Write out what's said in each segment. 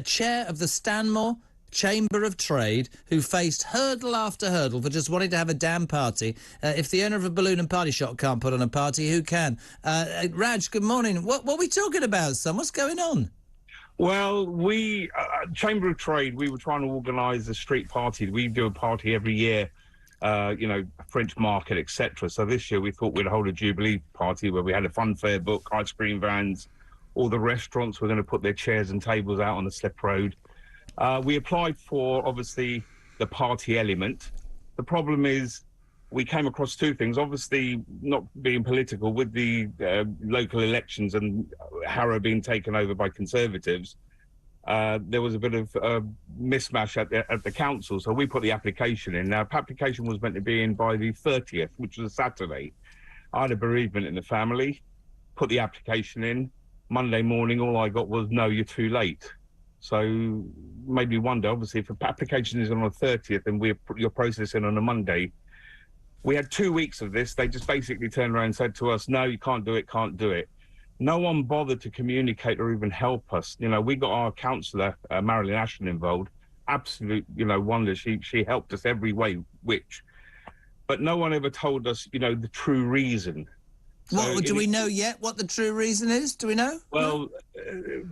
chair of the Stanmore Chamber of Trade, who faced hurdle after hurdle for just wanting to have a damn party. If the owner of a balloon and party shop can't put on a party, who can? Raj, good morning. What are we talking about, son? What's going on? Well, we, Chamber of Trade, we were trying to organise a street party. We do a party every year, a French market, etc. So this year we thought we'd hold a Jubilee party where we had a fun fair book, ice cream vans, all the restaurants were going to put their chairs and tables out on the slip road. We applied for, obviously, the party element. The problem is we came across two things. Obviously, not being political, with the local elections and Harrow being taken over by Conservatives, there was a bit of mismatch at the council. So we put the application in. Now, application was meant to be in by the 30th, which was a Saturday. I had a bereavement in the family, put the application in. Monday morning, all I got was, no, you're too late. So made me wonder, obviously, if an application is on the 30th and we put your process in on a Monday, we had 2 weeks of this. They just basically turned around and said to us, no, you can't do it, can't do it. No one bothered to communicate or even help us. You know, we got our councillor, Marilyn Ashton, involved. Absolute, wonder. She helped us every way, but no one ever told us, the true reason. So do we know yet what the true reason is? Do we know? Well,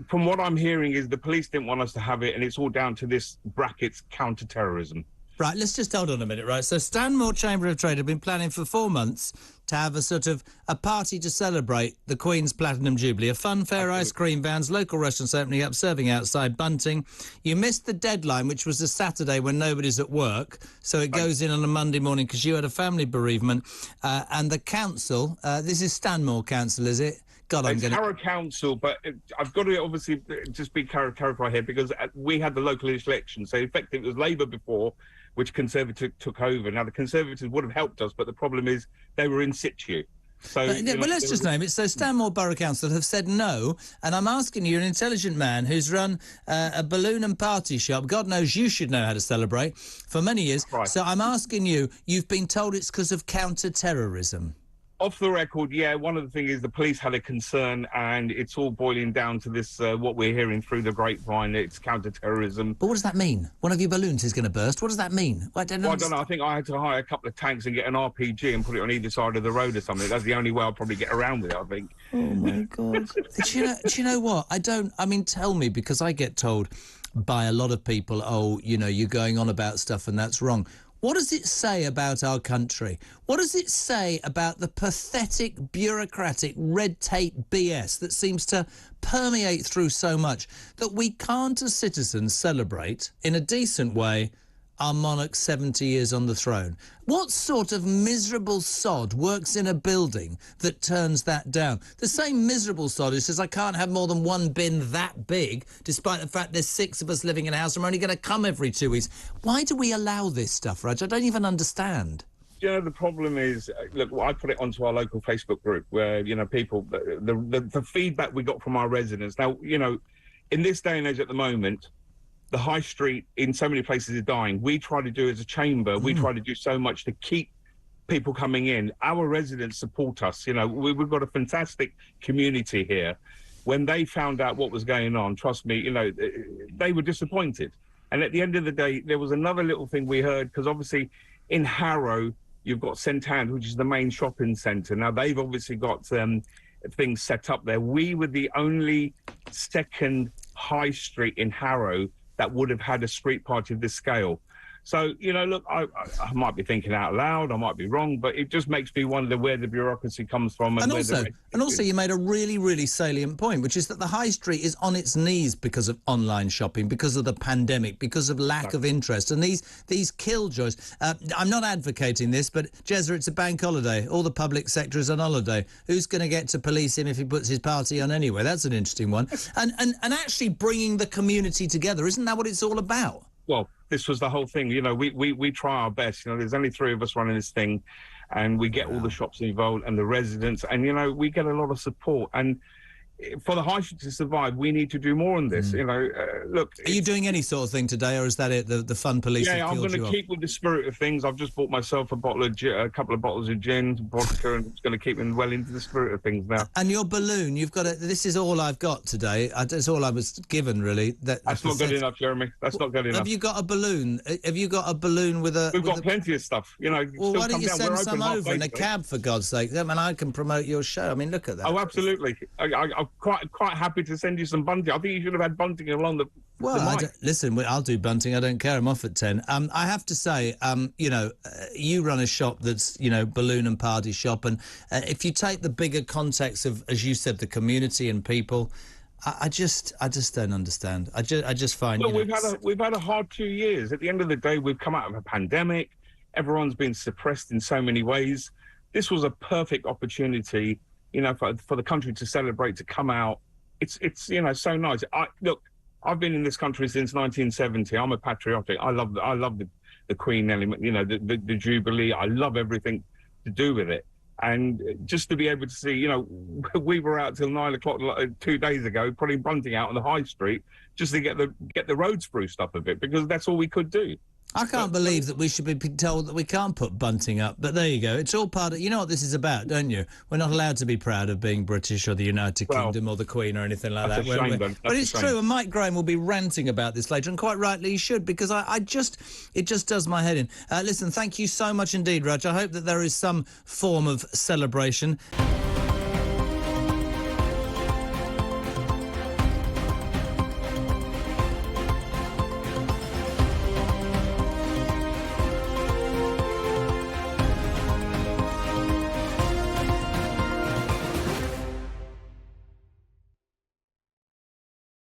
from what I'm hearing is the police didn't want us to have it, and it's all down to this brackets counter-terrorism. Right, let's just hold on a minute, right? So Stanmore Chamber of Trade have been planning for 4 months to have a sort of a party to celebrate the Queen's Platinum Jubilee, a fun fair, ice cream vans, local restaurants opening up, serving outside, bunting. You missed the deadline, which was a Saturday when nobody's at work, so it goes in on a Monday morning because you had a family bereavement. And the council, this is Stanmore Council, is it? God, it's Harrow Council, but I've got to obviously just be clarified here because we had the local election, so effectively it was Labour before, which Conservatives took over. Now, the Conservatives would have helped us, but the problem is they were in situ. So, well, let's just name it. So Stanmore Borough Council have said no, and I'm asking you, an intelligent man who's run a balloon and party shop, God knows you should know how to celebrate, for many years. Right. So I'm asking you, you've been told it's because of counter-terrorism. Off the record, yeah, one of the things is the police had a concern, and it's all boiling down to this, what we're hearing through the grapevine, it's counter-terrorism. But what does that mean? One of your balloons is going to burst. What does that mean? I don't know. I think I had to hire a couple of tanks and get an RPG and put it on either side of the road or something. That's the only way I'll probably get around with it, I think. Oh, my God. Do you know what? Tell me, because I get told by a lot of people, you're going on about stuff and that's wrong. What does it say about our country? What does it say about the pathetic, bureaucratic, red tape BS that seems to permeate through so much that we can't, as citizens, celebrate in a decent way our monarch's 70 years on the throne? What sort of miserable sod works in a building that turns that down? The same miserable sod who says, I can't have more than one bin that big, despite the fact there's 6 of us living in a house and we're only going to come every 2 weeks. Why do we allow this stuff, Raj? I don't even understand. The problem is, look, I put it onto our local Facebook group where, people, the feedback we got from our residents. Now, in this day and age at the moment, the high street in so many places is dying. We try to do as a chamber, we try to do so much to keep people coming in. Our residents support us. We've got a fantastic community here. When they found out what was going on, trust me, they were disappointed. And at the end of the day, there was another little thing we heard, because obviously in Harrow, you've got St Anne's, which is the main shopping centre. Now, they've obviously got things set up there. We were the only second high street in Harrow that would have had a street party of this scale. So, look, I might be thinking out loud, I might be wrong, but it just makes me wonder where the bureaucracy comes from. And also, you made a really, really salient point, which is that the high street is on its knees because of online shopping, because of the pandemic, because of lack of interest. And these killjoys, I'm not advocating this, but Jezza, it's a bank holiday. All the public sector is on holiday. Who's going to get to police him if he puts his party on anyway? That's an interesting one. And actually bringing the community together, isn't that what it's all about? Well, this was the whole thing. We try our best. There's only 3 of us running this thing, and we get all the shops involved and the residents, and we get a lot of support. And for the high street to survive, we need to do more on this. You know, look. Are you doing any sort of thing today, or is that it? The fun police? Yeah, have I'm killed going you to off? keep with the spirit of things. I've just bought myself a couple of bottles of gin, vodka, and it's going to keep them well into the spirit of things now. And your balloon, you've got it. This is all I've got today. That's all I was given, really. That's not good enough, Jeremy. That's not good enough. Have you got a balloon? Have you got a balloon with a? We've got plenty of stuff. You know. Well, why don't you send some over in a today. cab, for God's sake? I mean, I can promote your show. I mean, look at that. Oh, absolutely. I'm quite happy to send you some bunting. I think you should have had bunting along the. Well, listen, I'll do bunting. I don't care. I'm off at 10. I have to say, you know, you run a shop that's, you know, balloon and party shop, and if you take the bigger context of, as you said, the community and people, I just don't understand. I just find. Well, we've had a hard 2 years. At the end of the day, we've come out of a pandemic. Everyone's been suppressed in so many ways. This was a perfect opportunity, you know, for the country to celebrate, to come out. It's you know, so nice. Look, I've been in this country since 1970. I'm a patriotic. I love the Queen element, you know, the Jubilee. I love everything to do with it. And just to be able to see, you know, we were out till 9 o'clock 2 days ago, putting bunting out on the high street just to get the road spruced up a bit, because that's all we could do. I can't believe that we should be told that we can't put bunting up, but there you go. It's all part of... You know what this is about, don't you? We're not allowed to be proud of being British or the United Kingdom or the Queen or anything like that. But it's true, and Mike Graham will be ranting about this later, and quite rightly he should, because it just does my head in. Listen, thank you so much indeed, Raj. I hope that there is some form of celebration.